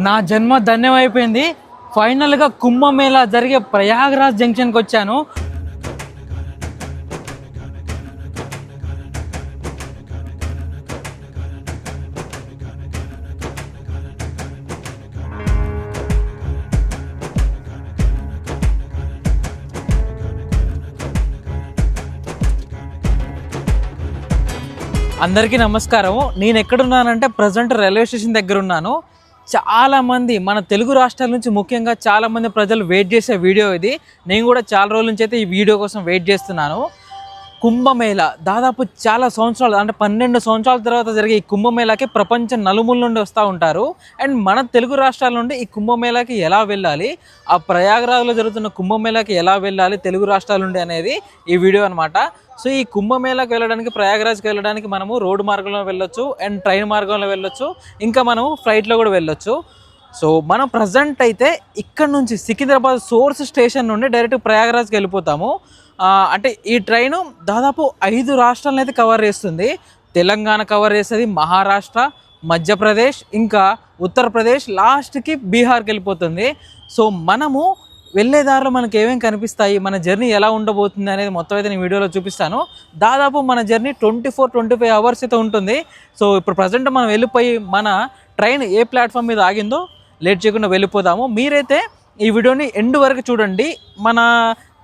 నా జన్మ ధన్యమైపోయింది. ఫైనల్గా కుంభమేళా జరిగే ప్రయాగరాజ్ జంక్షన్కి వచ్చాను. అందరికీ నమస్కారం. నేను ఎక్కడున్నానంటే ప్రజెంట్ రైల్వే స్టేషన్ దగ్గర ఉన్నాను. చాలామంది మన తెలుగు రాష్ట్రాల నుంచి ముఖ్యంగా చాలామంది ప్రజలు వెయిట్ చేసే వీడియో ఇది. నేను కూడా చాలా రోజుల నుంచి అయితే ఈ వీడియో కోసం వెయిట్ చేస్తున్నాను. కుంభమేళా దాదాపు చాలా సంవత్సరాలు, అంటే 12 సంవత్సరాల తర్వాత జరిగే ఈ కుంభమేళాకి ప్రపంచం నలుమూల నుండి వస్తూ ఉంటారు. అండ్ మన తెలుగు రాష్ట్రాల నుండి ఈ కుంభమేళాకి ఎలా వెళ్ళాలి, ఆ ప్రయాగరాజ్లో జరుగుతున్న కుంభమేళాకి ఎలా వెళ్ళాలి తెలుగు రాష్ట్రాల నుండి అనేది ఈ వీడియో అనమాట. సో ఈ కుంభమేళాకి వెళ్ళడానికి, ప్రయాగరాజ్కి వెళ్ళడానికి మనము రోడ్డు మార్గంలో వెళ్ళొచ్చు, అండ్ ట్రైన్ మార్గంలో వెళ్ళొచ్చు, ఇంకా మనము ఫ్లైట్లో కూడా వెళ్ళొచ్చు. సో మనం ప్రజెంట్ అయితే ఇక్కడ నుంచి సికింద్రాబాద్ సోర్స్ స్టేషన్ నుండి డైరెక్ట్ ప్రయాగరాజ్కి వెళ్ళిపోతాము. అంటే ఈ ట్రైను దాదాపు 5 రాష్ట్రాలను అయితే కవర్ చేస్తుంది. తెలంగాణ కవర్ చేస్తుంది, మహారాష్ట్ర, మధ్యప్రదేశ్, ఇంకా ఉత్తరప్రదేశ్, లాస్ట్కి బీహార్కి వెళ్ళిపోతుంది. సో మనము వెళ్ళే దారిలో మనకి ఏమేమి కనిపిస్తాయి, మన జర్నీ ఎలా ఉండబోతుంది అనేది మొత్తం అయితే నేను వీడియోలో చూపిస్తాను. దాదాపు మన జర్నీ 24-25 అవర్స్ అయితే ఉంటుంది. సో ఇప్పుడు ప్రజెంట్ మనం వెళ్ళిపోయి మన ట్రైన్ ఏ ప్లాట్ఫామ్ మీద ఆగిందో లేట్ చేయకుండా వెళ్ళిపోదాము. మీరైతే ఈ వీడియోని ఎండ్ వరకు చూడండి. మన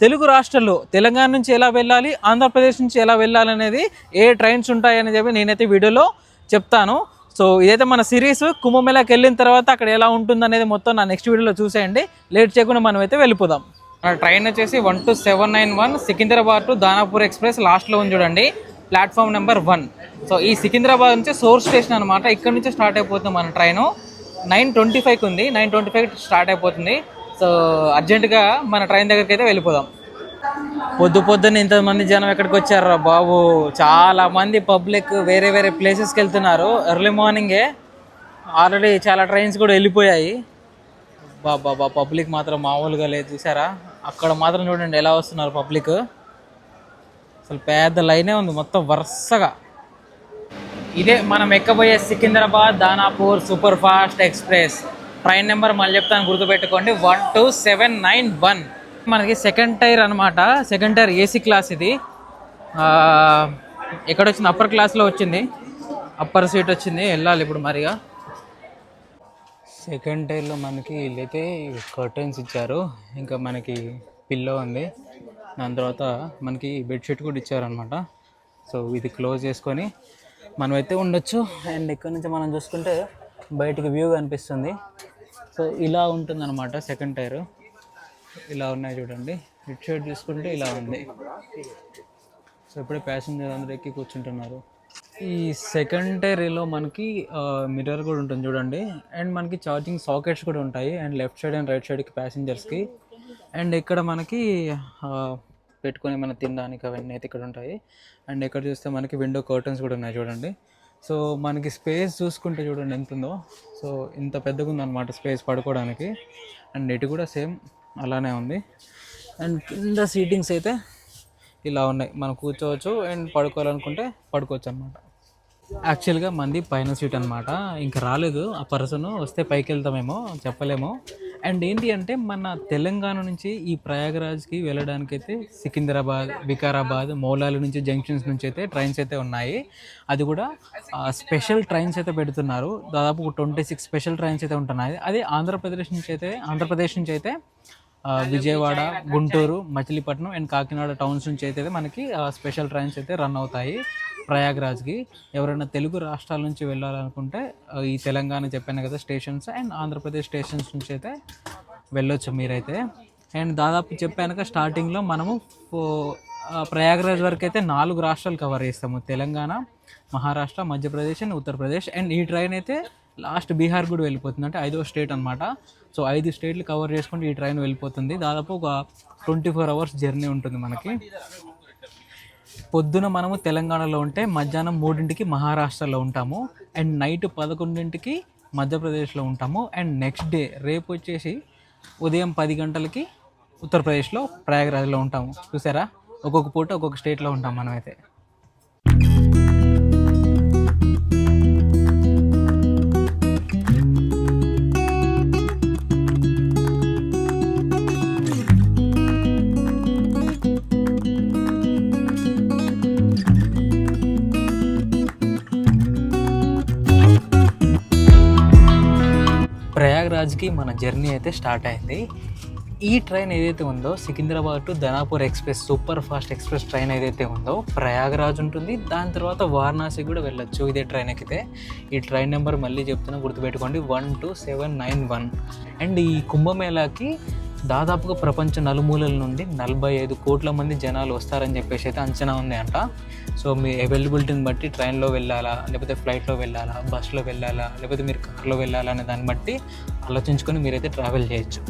తెలుగు రాష్ట్రాల్లో తెలంగాణ నుంచి ఎలా వెళ్ళాలి, ఆంధ్రప్రదేశ్ నుంచి ఎలా వెళ్ళాలి అనేది, ఏ ట్రైన్స్ ఉంటాయని చెప్పి నేనైతే వీడియోలో చెప్తాను. సో ఇదైతే మన సిరీస్. కుంభమేళాకి వెళ్ళిన తర్వాత అక్కడ ఎలా ఉంటుంది అనేది మొత్తం నా నెక్స్ట్ వీడియోలో చూసేయండి. లేట్ చేయకుండా మనం అయితే వెళ్ళిపోదాం. మన ట్రైన్ వచ్చేసి 12791 సికింద్రాబాద్ టు దానాపూర్ ఎక్స్ప్రెస్ లాస్ట్లో ఉంది చూడండి, ప్లాట్ఫామ్ నెంబర్ 1. సో ఈ సికింద్రాబాద్ నుంచి సోర్స్ స్టేషన్ అనమాట. ఇక్కడ నుంచి స్టార్ట్ అయిపోతుంది మన ట్రైను. 9:25కి ఉంది, 9:25 స్టార్ట్ అయిపోతుంది. సో అర్జెంటుగా మన ట్రైన్ దగ్గరికి అయితే వెళ్ళిపోదాం. పొద్దున్న ఇంతమంది జనం ఎక్కడికి వచ్చారు బాబు. చాలా మంది పబ్లిక్ వేరే వేరే ప్లేసెస్కి వెళ్తున్నారు. ఎర్లీ మార్నింగే ఆల్రెడీ చాలా ట్రైన్స్ కూడా వెళ్ళిపోయాయి. బాబా పబ్లిక్ మాత్రం మామూలుగా లేదు, చూసారా? అక్కడ మాత్రం చూడండి ఎలా వస్తున్నారు పబ్లిక్. అసలు పెద్ద లైనే ఉంది మొత్తం వరుసగా. ఇదే మనం ఎక్కబోయే Secunderabad Danapur super fast express. Train number మళ్ళీ చెప్తాను, గుర్తుపెట్టుకోండి, 12791. మనకి సెకండ్ టైర్ అనమాట. సెకండ్ టైర్ ఏసీ క్లాస్ ఇది. ఎక్కడ వచ్చింది? అప్పర్ క్లాస్లో వచ్చింది, అప్పర్ సీట్ వచ్చింది. వెళ్ళాలి ఇప్పుడు మరిగా. సెకండ్ టైర్లో మనకి వీళ్ళైతే కర్టన్స్ ఇచ్చారు, ఇంకా మనకి పిల్లో ఉంది, దాని తర్వాత మనకి బెడ్షీట్ కూడా ఇచ్చారనమాట. సో ఇది క్లోజ్ చేసుకొని మనమైతే ఉండొచ్చు. అండ్ ఇక్కడ నుంచి మనం చూసుకుంటే బయటికి వ్యూ కనిపిస్తుంది. సో ఇలా ఉంటుంది అనమాట సెకండ్ టైరు. ఇలా ఉన్నాయి చూడండి. ఇటు సైడ్ చూసుకుంటే ఇలా ఉంది. సో ఇప్పుడే ప్యాసింజర్ అందరూ ఎక్కి కూర్చుంటున్నారు. ఈ సెకండ్ టైర్లో మనకి మిర్రర్ కూడా ఉంటుంది చూడండి. అండ్ మనకి ఛార్జింగ్ సాకెట్స్ కూడా ఉంటాయి, and left side and right సైడ్కి ప్యాసింజర్స్కి. అండ్ ఇక్కడ మనకి పెట్టుకొని మనం తినడానికి అవన్నీ అయితే ఇక్కడ ఉంటాయి. అండ్ ఇక్కడ చూస్తే మనకి విండో కర్టన్స్ కూడా ఉన్నాయి చూడండి. సో మనకి స్పేస్ చూసుకుంటే చూడండి ఎంత ఉందో. సో ఇంత పెద్దగా ఉందన్నమాట స్పేస్ పడుకోవడానికి. అండ్ ఇటు కూడా సేమ్ అలానే ఉంది. అండ్ కింద సీటింగ్స్ అయితే ఇలా ఉన్నాయి, మనం కూర్చోవచ్చు అండ్ పడుకోవాలనుకుంటే పడుకోవచ్చు అనమాట. యాక్చువల్గా మంది పైన సీట్ అనమాట, ఇంకా రాలేదు ఆ పర్సన్, వస్తే పైకి వెళ్తామేమో చెప్పలేము. అండ్ ఏంటి అంటే మన తెలంగాణ నుంచి ఈ ప్రయాగరాజ్కి వెళ్ళడానికి అయితే సికింద్రాబాద్, వికారాబాద్, మౌలాలి నుంచి జంక్షన్స్ నుంచి అయితే ట్రైన్స్ అయితే ఉన్నాయి. అది కూడా స్పెషల్ ట్రైన్స్ అయితే పెడుతున్నారు. దాదాపు 26 స్పెషల్ ట్రైన్స్ అయితే ఉంటున్నాయి. అది ఆంధ్రప్రదేశ్ నుంచి అయితే విజయవాడ, గుంటూరు, మచిలీపట్నం అండ్ కాకినాడ టౌన్స్ నుంచి అయితే మనకి స్పెషల్ ట్రైన్స్ అయితే రన్ అవుతాయి ప్రయాగరాజ్కి. ఎవరైనా తెలుగు రాష్ట్రాల నుంచి వెళ్ళాలనుకుంటే ఈ తెలంగాణ చెప్పాను కదా స్టేషన్స్, అండ్ ఆంధ్రప్రదేశ్ స్టేషన్స్ నుంచి అయితే వెళ్ళొచ్చు మీరైతే. అండ్ దాదాపు చెప్పానుక స్టార్టింగ్లో మనము ప్రయాగరాజ్ వరకు అయితే 4 రాష్ట్రాలు కవర్ చేస్తాము: తెలంగాణ, మహారాష్ట్ర, మధ్యప్రదేశ్ అండ్ ఉత్తరప్రదేశ్. అండ్ ఈ ట్రైన్ అయితే లాస్ట్ బీహార్ కూడా వెళ్ళిపోతుంది, అంటే 5వ స్టేట్ అనమాట. సో 5 స్టేట్లు కవర్ చేసుకుంటే ఈ ట్రైన్ వెళ్ళిపోతుంది. దాదాపు ఒక 24 అవర్స్ జర్నీ ఉంటుంది మనకి. పొద్దున మనము తెలంగాణలో ఉంటే మధ్యాహ్నం 3ంటికి మహారాష్ట్రలో ఉంటాము, అండ్ నైట్ 11ంటికి మధ్యప్రదేశ్లో ఉంటాము. అండ్ నెక్స్ట్ డే రేపు వచ్చేసి ఉదయం 10 గంటలకి ఉత్తరప్రదేశ్లో ప్రయాగరాజ్లో ఉంటాము. చూసారా, ఒక్కొక్క పూట ఒక్కొక్క స్టేట్లో ఉంటాం మనమైతే. ప్రయాగ్రాజ్కి మన జర్నీ అయితే స్టార్ట్ అయింది. ఈ ట్రైన్ ఏదైతే ఉందో Secunderabad to Danapur express super fast express train ఏదైతే ఉందో ప్రయాగ్రాజ్ ఉంటుంది, దాని తర్వాత వారణాసి కూడా వెళ్ళొచ్చు ఇదే ట్రైన్ ఎక్కితే. ఈ ట్రైన్ నెంబర్ మళ్ళీ చెప్తున్నా, గుర్తుపెట్టుకోండి 12791. అండ్ ఈ కుంభమేళాకి దాదాపుగా ప్రపంచ నలుమూలల నుండి 45 కోట్ల మంది జనాలు వస్తారని చెప్పేసి అయితే అంచనా ఉంది అంట. సో మీ అవైలబిలిటీని బట్టి ట్రైన్లో వెళ్ళాలా, లేకపోతే ఫ్లైట్లో వెళ్ళాలా, బస్సులో వెళ్ళాలా, లేకపోతే మీరు కార్లో వెళ్ళాలా అనే దాన్ని బట్టి ఆలోచించుకొని మీరైతే ట్రావెల్ చేయొచ్చు.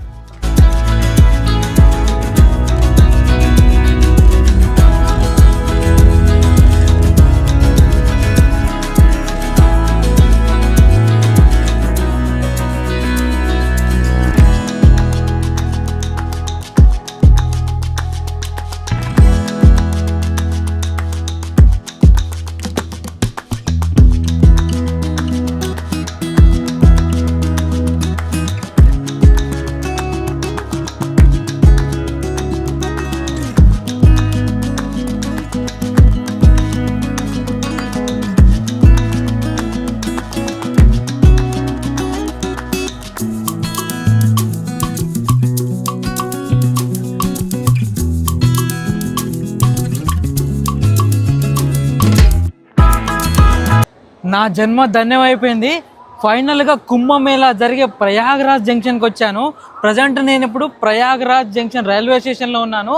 నా జన్మ ధన్యమైపోయింది. ఫైనల్గా కుంభమేళా జరిగే ప్రయాగ్రాజ్ జంక్షన్కి వచ్చాను. ప్రజెంట్ నేను ఇప్పుడు ప్రయాగ్రాజ్ జంక్షన్ రైల్వే స్టేషన్లో ఉన్నాను.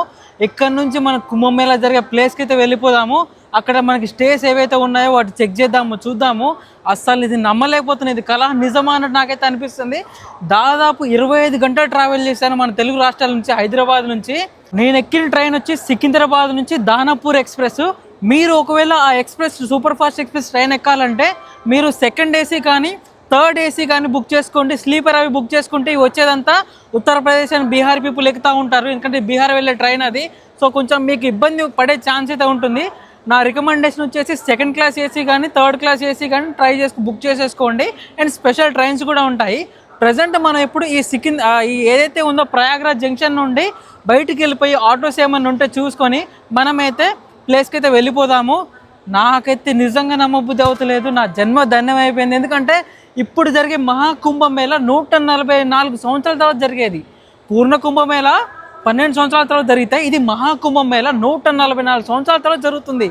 ఇక్కడ నుంచి మన కుంభమేళా జరిగే ప్లేస్కి అయితే వెళ్ళిపోదాము. అక్కడ మనకి స్టేస్ ఏవైతే ఉన్నాయో వాటి చెక్ చేద్దాము, చూద్దాము. అస్సలు ఇది నమ్మలేకపోతున్నాయి, ఇది కళ నిజమా అన్నట్టు నాకైతే అనిపిస్తుంది. దాదాపు 25 గంటలు ట్రావెల్ చేశాను మన తెలుగు రాష్ట్రాల నుంచి, హైదరాబాద్ నుంచి. నేను ఎక్కిన ట్రైన్ వచ్చి సికింద్రాబాద్ నుంచి దానాపూర్ ఎక్స్ప్రెస్. మీరు ఒకవేళ ఆ express super fast express train ఎక్కాలంటే మీరు సెకండ్ ఏసీ కానీ థర్డ్ ఏసీ కానీ బుక్ చేసుకోండి. స్లీపర్ అవి బుక్ చేసుకుంటే వచ్చేదంతా ఉత్తరప్రదేశ్ అండ్ బీహార్ పీపుల్ ఎక్కుతూ ఉంటారు, ఎందుకంటే బీహార్ వెళ్ళే ట్రైన్ అది. సో కొంచెం మీకు ఇబ్బంది పడే ఛాన్స్ అయితే ఉంటుంది. నా రికమెండేషన్ వచ్చేసి సెకండ్ క్లాస్ ఏసీ కానీ థర్డ్ క్లాస్ ఏసీ కానీ బుక్ చేసేసుకోండి. అండ్ స్పెషల్ ట్రైన్స్ కూడా ఉంటాయి. ప్రజెంట్ మనం ఇప్పుడు ఈ ఏదైతే ఉందో ప్రయాగ్రాజ్ జంక్షన్ నుండి బయటికి వెళ్ళిపోయి ఆటోస్ ఏమన్నా ఉంటే చూసుకొని మనమైతే ప్లేస్కి అయితే వెళ్ళిపోదాము. నాకైతే నిజంగా నమ్మబుద్ధి అవుతలేదు, నా జన్మ ధన్యం అయిపోయింది. ఎందుకంటే ఇప్పుడు జరిగే మహాకుంభమేళ 144 సంవత్సరాల తర్వాత జరిగేది. పూర్ణ కుంభమేళ 12 సంవత్సరాల తర్వాత జరిగితే ఇది మహాకుంభమేళ 144 సంవత్సరాల తర్వాత జరుగుతుంది.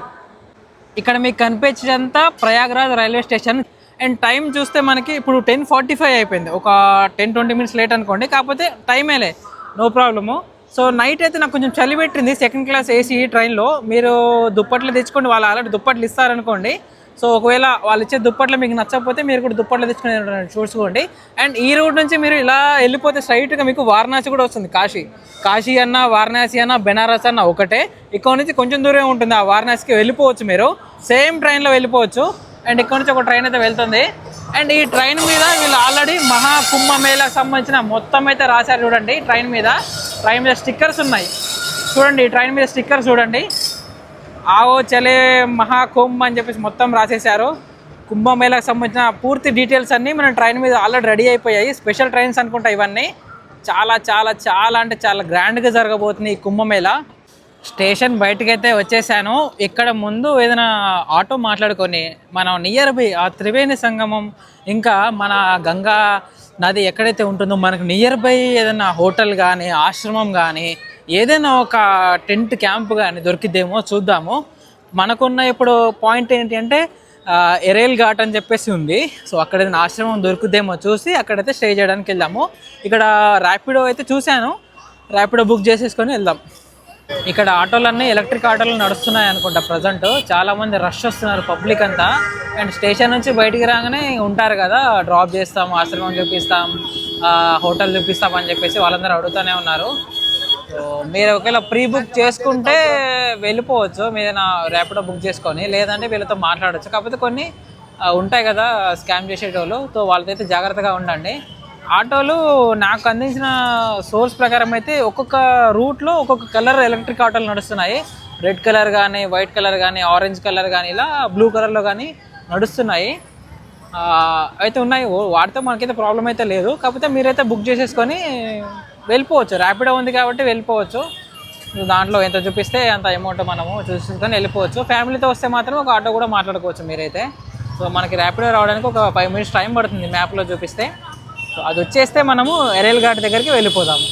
ఇక్కడ మీకు కనిపించేదంతా Prayagraj railway station. And time చూస్తే మనకి ఇప్పుడు 10:45 అయిపోయింది. ఒక 10-20 మినిట్స్ లేట్ అనుకోండి, కాకపోతే టైమేలే, నో ప్రాబ్లము. సో నైట్ అయితే నాకు కొంచెం చలి పెట్టింది సెకండ్ క్లాస్ ఏసీ ట్రైన్లో. మీరు దుప్పట్లు తెచ్చుకోండి, వాళ్ళు ఆల్రెడీ దుప్పట్లు ఇస్తారనుకోండి. సో ఒకవేళ వాళ్ళు ఇచ్చే దుప్పట్లు మీకు నచ్చకపోతే మీరు కూడా దుప్పట్లు తెచ్చుకుని చూసుకోండి. అండ్ ఈ రూట్ నుంచి మీరు ఇలా వెళ్ళిపోతే స్ట్రైట్గా మీకు వారణాసి కూడా వస్తుంది. కాశీ అన్న, వారణాసి అన్న, బెనారస్ అన్న ఒకటే. ఇక్కడ నుంచి కొంచెం దూరం ఉంటుంది, ఆ వారణాసికి వెళ్ళిపోవచ్చు. మీరు సేమ్ ట్రైన్లో వెళ్ళిపోవచ్చు. అండ్ ఇక్కడ నుంచి ఒక ట్రైన్ అయితే వెళ్తుంది. అండ్ ఈ ట్రైన్ మీద వీళ్ళు ఆల్రెడీ మహాకుంభమేళాకు సంబంధించిన మొత్తం అయితే రాశారు చూడండి. ట్రైన్ మీద స్టిక్కర్స్ ఉన్నాయి చూడండి. ఈ ట్రైన్ మీద స్టిక్కర్స్ చూడండి, ఆవో చలే మహాకుంభ్ అని చెప్పేసి మొత్తం రాసేసారు. కుంభమేళాకు సంబంధించిన పూర్తి డీటెయిల్స్ అన్నీ మన ట్రైన్ మీద ఆల్రెడీ రెడీ అయిపోయాయి. స్పెషల్ ట్రైన్స్ అనుకుంటా ఇవన్నీ. చాలా చాలా చాలా అంటే చాలా గ్రాండ్గా జరగబోతుంది ఈ కుంభమేళా. స్టేషన్ బయటకైతే వచ్చేసాను. ఇక్కడ ముందు ఏదైనా ఆటో మాట్లాడుకొని మనం నియర్ బై ఆ త్రివేణి సంగమం, ఇంకా మన గంగా నది ఎక్కడైతే ఉంటుందో మనకు నియర్ బై ఏదైనా హోటల్ కానీ ఆశ్రమం కానీ ఏదైనా ఒక టెంట్ క్యాంప్ కానీ దొరికిద్దేమో చూద్దాము. మనకున్న ఇప్పుడు పాయింట్ ఏంటి అంటే ఎరేల్ ఘాట్ అని చెప్పేసి ఉంది. సో అక్కడ ఏదైనా ఆశ్రమం దొరుకుద్దేమో చూసి అక్కడైతే స్టే చేయడానికి వెళ్దాము. ఇక్కడ ర్యాపిడో అయితే చూశాను, ర్యాపిడో బుక్ చేసేసుకొని వెళ్దాం. ఇక్కడ ఆటోలన్నీ ఎలక్ట్రిక్ ఆటోలు నడుస్తున్నాయి అనుకుంటా. ప్రజెంట్ చాలామంది రష్ వస్తున్నారు పబ్లిక్ అంతా. అండ్ స్టేషన్ నుంచి బయటికి రాగానే ఉంటారు కదా, డ్రాప్ చేస్తాం, ఆశ్రమం చూపిస్తాం, హోటల్ చూపిస్తాం అని చెప్పేసి వాళ్ళందరూ అడుగుతూనే ఉన్నారు. సో మీరు ఒకవేళ ప్రీ బుక్ చేసుకుంటే వెళ్ళిపోవచ్చు, మీదైనా ర్యాపిడో బుక్ చేసుకొని, లేదంటే వీళ్ళతో మాట్లాడవచ్చు. కాకపోతే కొన్ని ఉంటాయి కదా స్కామ్ చేసేటోళ్ళు, సో వాళ్ళతో జాగ్రత్తగా ఉండండి. ఆటోలు నాకు అందించిన సోర్స్ ప్రకారం అయితే ఒక్కొక్క రూట్లో ఒక్కొక్క కలర్ ఎలక్ట్రిక్ ఆటోలు నడుస్తున్నాయి. రెడ్ కలర్ కానీ, వైట్ కలర్ కానీ, ఆరెంజ్ కలర్ కానీ, ఇలా బ్లూ కలర్లో కానీ నడుస్తున్నాయి అయితే ఉన్నాయి. వాటితో మనకైతే ప్రాబ్లం అయితే లేదు. కాకపోతే మీరైతే బుక్ చేసేసుకొని వెళ్ళిపోవచ్చు. ర్యాపిడో ఉంది కాబట్టి వెళ్ళిపోవచ్చు. దాంట్లో ఎంత చూపిస్తే అంత అమౌంట్ మనము చూసుకొని వెళ్ళిపోవచ్చు. ఫ్యామిలీతో వస్తే మాత్రం ఒక ఆటో కూడా మాట్లాడుకోవచ్చు మీరైతే. సో మనకి ర్యాపిడో రావడానికి ఒక 5 మినిట్స్ టైం పడుతుంది మ్యాప్లో చూపిస్తే. సో అది వచ్చేస్తే మనము ఎరేల్ ఘాట్ దగ్గరికి వెళ్ళిపోదాము.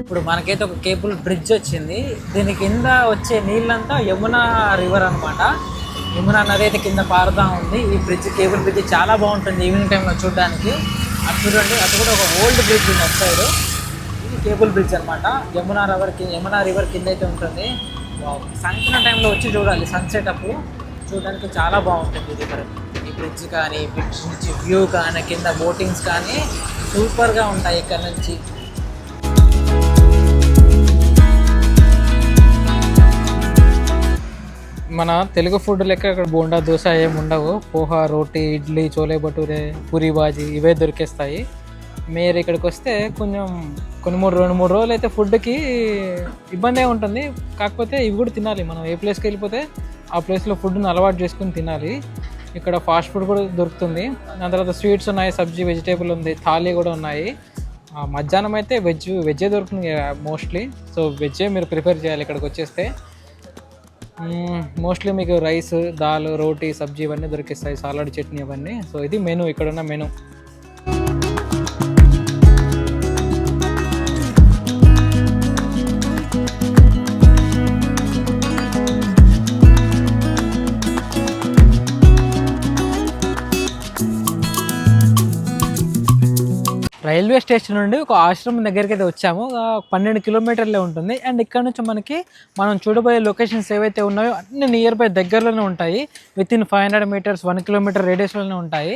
ఇప్పుడు మనకైతే ఒక కేబుల్ బ్రిడ్జ్ వచ్చింది. దీని కింద వచ్చే నీళ్ళంతా యమునా రివర్ అనమాట. యమునా నది అయితే కింద పారుతూ ఉంది. ఈ బ్రిడ్జ్, కేబుల్ బ్రిడ్జ్ చాలా బాగుంటుంది ఈవినింగ్ టైంలో చూడడానికి. అది చూడండి, అది కూడా ఒక ఓల్డ్ బ్రిడ్జ్ ఉంది అటు సైడ్. ఇది కేబుల్ బ్రిడ్జ్ అనమాట. యమునా రివర్ కింద అయితే ఉంటుంది. సాయంత్రం టైంలో వచ్చి చూడాలి, సన్సెట్ అప్పుడు చూడడానికి చాలా బాగుంటుంది. ఇది ఇక్కడ ఈ బ్రిడ్జ్ కానీ, బ్రిడ్జ్ నుంచి వ్యూ కానీ, కింద బోటింగ్స్ కానీ సూపర్గా ఉంటాయి ఇక్కడ నుంచి. మన తెలుగు ఫుడ్ లెక్క ఇక్కడ బోండా, దోశ ఏమి ఉండవు. పోహా, రోటీ, ఇడ్లీ, చోలే భటూరే, పూరి బాజీ ఇవే దొరికేస్తాయి. మీరు ఇక్కడికి వస్తే కొంచెం రెండు మూడు రోజులు అయితే ఫుడ్కి ఇబ్బంది ఉంటుంది. కాకపోతే ఇవి కూడా తినాలి. మనం ఏ ప్లేస్కి వెళ్ళిపోతే ఆ ప్లేస్లో ఫుడ్ని అలవాటు చేసుకుని తినాలి. ఇక్కడ ఫాస్ట్ ఫుడ్ కూడా దొరుకుతుంది. దాని తర్వాత స్వీట్స్ ఉన్నాయి, సబ్జీ, వెజిటేబుల్ ఉంది, థాలీ కూడా ఉన్నాయి. మధ్యాహ్నం అయితే వెజ్జే దొరుకుతుంది మోస్ట్లీ. సో వెజ్జే మీరు ప్రిఫర్ చేయాలి ఇక్కడికి వచ్చేస్తే. మోస్ట్లీ మీకు రైస్, దాల్, రోటీ, సబ్జీ ఇవన్నీ దొరికిస్తాయి, సాలడ్, చట్నీ అవన్నీ. సో ఇది మెనూ, ఇక్కడున్న మెనూ. రైల్వే స్టేషన్ నుండి ఒక ఆశ్రమం దగ్గరికి అయితే వచ్చాము. 12 కిలోమీటర్లే ఉంటుంది. అండ్ ఇక్కడ నుంచి మనం చూడబోయే లొకేషన్స్ ఏవైతే ఉన్నాయో అన్ని నియర్ బై దగ్గరలోనే ఉంటాయి. విత్ ఇన్ 500 మీటర్స్, 1 కిలోమీటర్ రేడియస్లోనే ఉంటాయి.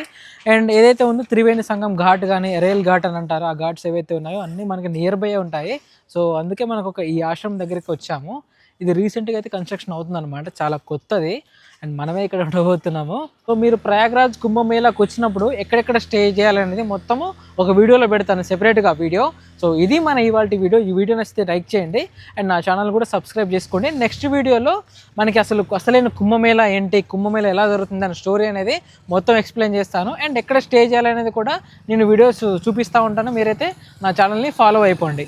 అండ్ ఏదైతే ఉందో త్రివేణి సంగం ఘాట్ కానీ, ఎరేల్ ఘాట్ అని అంటారు, ఆ ఘాట్స్ ఏవైతే ఉన్నాయో అన్నీ మనకి నియర్ బై ఉంటాయి. సో అందుకే మనకు ఈ ఆశ్రమం దగ్గరికి వచ్చాము. ఇది రీసెంట్గా అయితే కన్స్ట్రక్షన్ అవుతుంది అనమాట, చాలా కొత్తది. అండ్ మనమే ఇక్కడ ఉండబోతున్నాము. సో మీరు ప్రయాగ్రాజ్ కుంభమేళాకి వచ్చినప్పుడు ఎక్కడెక్కడ స్టే చేయాలనేది మొత్తము ఒక వీడియోలో పెడతాను, సెపరేట్గా వీడియో. సో ఇది మన ఇవాల్టి వీడియో. ఈ వీడియో నచ్చితే లైక్ చేయండి అండ్ నా ఛానల్ కూడా సబ్స్క్రైబ్ చేసుకోండి. నెక్స్ట్ వీడియోలో మనకి అసలైన కుంభమేళా ఏంటి, కుంభమేళా ఎలా జరుగుతుంది అనే స్టోరీ అనేది మొత్తం ఎక్స్ప్లెయిన్ చేస్తాను. అండ్ ఎక్కడ స్టే చేయాలనేది కూడా నేను వీడియోస్ చూపిస్తూ ఉంటాను. మీరైతే నా ఛానల్ని ఫాలో అయిపోండి.